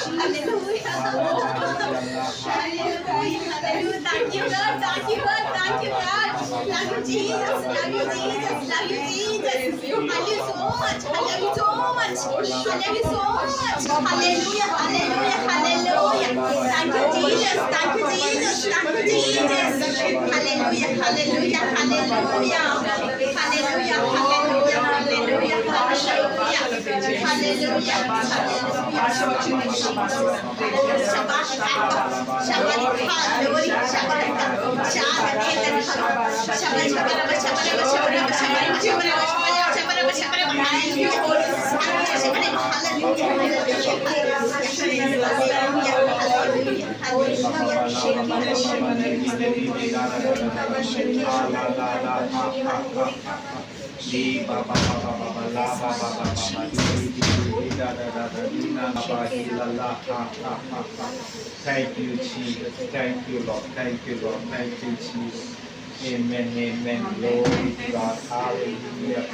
Hallelujah. Hallelujah. Thank you, God. Thank you, God. Thank you, God. Love you, Jesus. Love you, Jesus. Love you, Jesus. I love you so much. I love you so much. I love you so much. Hallelujah. Hallelujah. Hallelujah. Thank you, Jesus. Thank you, Jesus. Thank you, Jesus. Hallelujah. Hallelujah. Hallelujah. Hallelujah. Hallelujah. Hallelujah. Hallelujah. Thank you, Jesus. Thank you, Lord. Thank you, Lord. Thank you, Jesus. Amen. Amen. Glory to God. Hallelujah.